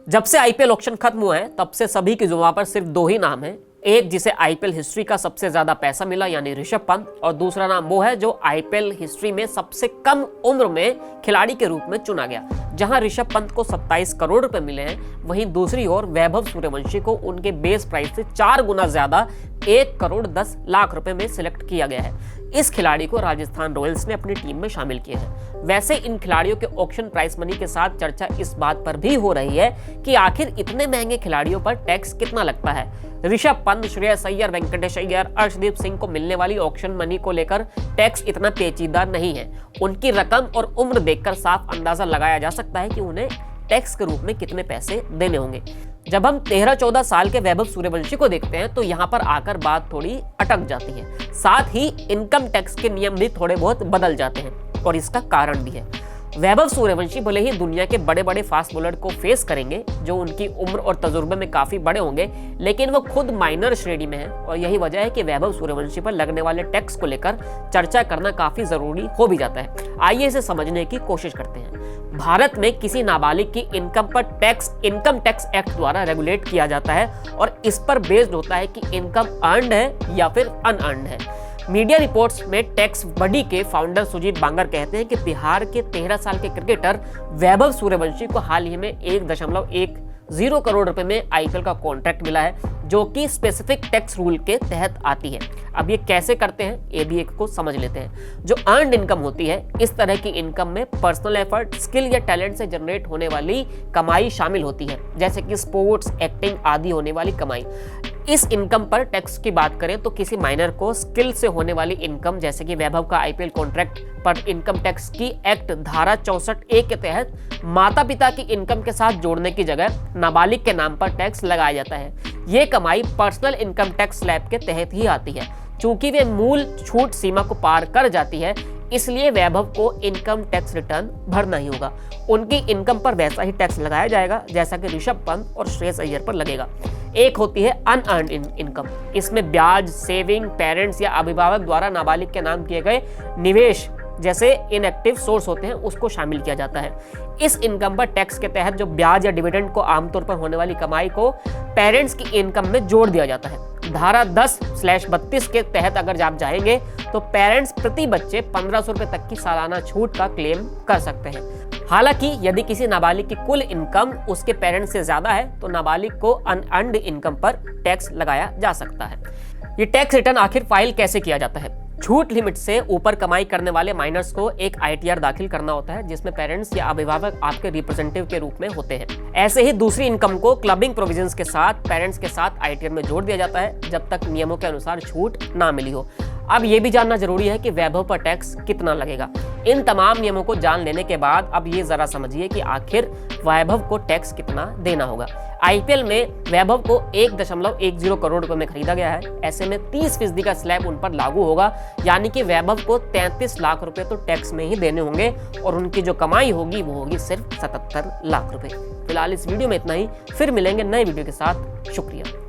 जब से IPL auction खत्म हुआ है तब से सभी की जुबान पर सिर्फ दो ही नाम हैं। एक जिसे आईपीएल हिस्ट्री का सबसे ज्यादा पैसा मिला यानी ऋषभ पंत, और दूसरा नाम वो है जो आईपीएल हिस्ट्री में सबसे कम उम्र में खिलाड़ी के रूप में चुना गया। जहां ऋषभ पंत को 27 करोड़ रुपए मिले हैं, वहीं दूसरी ओर वैभव सूर्यवंशी को उनके बेस प्राइस से 4 गुना ज्यादा 1 करोड़ 10 लाख रुपए में सिलेक्ट किया गया है। इस खिलाड़ी को राजस्थान रॉयल्स ने अपनी टीम में शामिल किया है। वैसे इन खिलाड़ियों के ऑक्शन प्राइस मनी के साथ चर्चा इस बात पर भी हो रही है कि आखिर इतने महंगे खिलाड़ियों पर टैक्स कितना लगता है। ऋषभ पंत, श्रेयस अय्यर, वेंकटेश अय्यर, अर्शदीप सिंह को मिलने वाली ऑक्शन मनी को लेकर टैक्स इतना पेचीदा नहीं है। उनकी रकम और उम्र देखकर साफ अंदाजा लगाया जा सकता है कि उन्हें टैक्स के रूप में कितने पैसे देने होंगे। जब हम 13-14 साल के वैभव सूर्यवंशी को देखते हैं तो यहाँ पर आकर बात थोड़ी अटक जाती है। साथ ही इनकम टैक्स के नियम भी थोड़े बहुत बदल जाते हैं और इसका कारण भी है। वैभव सूर्यवंशी भले ही दुनिया के बड़े बड़े फास्ट बॉलर को फेस करेंगे जो उनकी उम्र और तजुर्बे में काफी बड़े होंगे, लेकिन वो खुद माइनर श्रेणी में है और यही वजह है कि वैभव सूर्यवंशी पर लगने वाले टैक्स को लेकर चर्चा करना काफी जरूरी हो भी जाता है। आइए इसे समझने की कोशिश करते हैं। भारत में किसी नाबालिग की इनकम पर टैक्स इनकम टैक्स एक्ट द्वारा रेगुलेट किया जाता है और इस पर बेस्ड होता है कि इनकम अर्न्ड है या फिर अनअर्न्ड है। मीडिया रिपोर्ट्स में टैक्स बडी के फाउंडर सुजीत बांगर कहते हैं कि बिहार के 13 साल के क्रिकेटर वैभव सूर्यवंशी को हाल ही में 1.10 करोड़ रुपए में आईपीएल का कॉन्ट्रैक्ट मिला है, जो कि स्पेसिफिक टैक्स रूल के तहत आती है। अब ये कैसे करते हैं ये भी एक को समझ लेते हैं। जो अर्न्ड इनकम होती है, इस तरह की इनकम में पर्सनल एफर्ट, स्किल या टैलेंट से जनरेट होने वाली कमाई शामिल होती है, जैसे कि स्पोर्ट्स, एक्टिंग आदि होने वाली कमाई। इस इनकम पर टैक्स की बात करें तो किसी माइनर को स्किल से होने वाली इनकम, जैसे कि वैभव का आईपीएल कॉन्ट्रैक्ट पर इनकम टैक्स की एक्ट धारा 64A के तहत माता पिता की इनकम के साथ जोड़ने की जगह नाबालिग के नाम पर टैक्स लगाया जाता है। ये कमाई पर्सनल इनकम टैक्स स्लैब के तहत ही आती है। चूंकि वे मूल छूट सीमा को पार कर जाती है, इसलिए वैभव को इनकम टैक्स रिटर्न भरना ही होगा। उनकी इनकम पर वैसा ही टैक्स लगाया जाएगा जैसा कि ऋषभ पंत और श्रेयस अय्यर पर लगेगा। एक होती है अनअर्न्ड इनकम। इसमें ब्याज, सेविंग, पेरेंट्स या अभिभावक द्वारा नाबालिग के नाम किए गए निवेश जैसे इनएक्टिव सोर्स होते हैं उसको शामिल किया जाता है। इस इनकम पर टैक्स के तहत जो ब्याज या डिविडेंड को आमतौर पर होने वाली कमाई को पेरेंट्स की इनकम में जोड़ दिया जाता है। धारा 10/32 के तहत अगर आप जाएंगे तो पेरेंट्स प्रति बच्चे 1500 रुपए तक की सालाना छूट का क्लेम कर सकते हैं। हालांकि यदि किसी नाबालिग की कुल इनकम उसके पेरेंट्स से ज्यादा है तो नाबालिग को अनअर्न्ड इनकम पर टैक्स लगाया जा सकता है। ये टैक्स रिटर्न आखिर फाइल कैसे किया जाता है? छूट लिमिट से ऊपर कमाई करने वाले माइनर्स को एक आईटीआर दाखिल करना होता है, जिसमें पेरेंट्स या अभिभावक आपके रिप्रेजेंटेटिव के रूप में होते हैं। ऐसे ही दूसरी इनकम को क्लबिंग प्रोविजंस के साथ पेरेंट्स के साथ आईटीआर में जोड़ दिया जाता है जब तक नियमों के अनुसार छूट ना मिली हो। अब ये भी जानना जरूरी है कि वैभव पर टैक्स कितना लगेगा। इन तमाम नियमों को जान लेने के बाद अब ये जरा समझिए कि आखिर वैभव को टैक्स कितना देना होगा। आईपीएल में वैभव को 1.10 करोड़ रुपए में खरीदा गया है। ऐसे में 30% का स्लैब उन पर लागू होगा, यानी कि वैभव को 33 लाख रुपए तो टैक्स में ही देने होंगे और उनकी जो कमाई होगी वो होगी सिर्फ 77 लाख रुपए। फिलहाल इस वीडियो में इतना ही, फिर मिलेंगे नए वीडियो के साथ। शुक्रिया।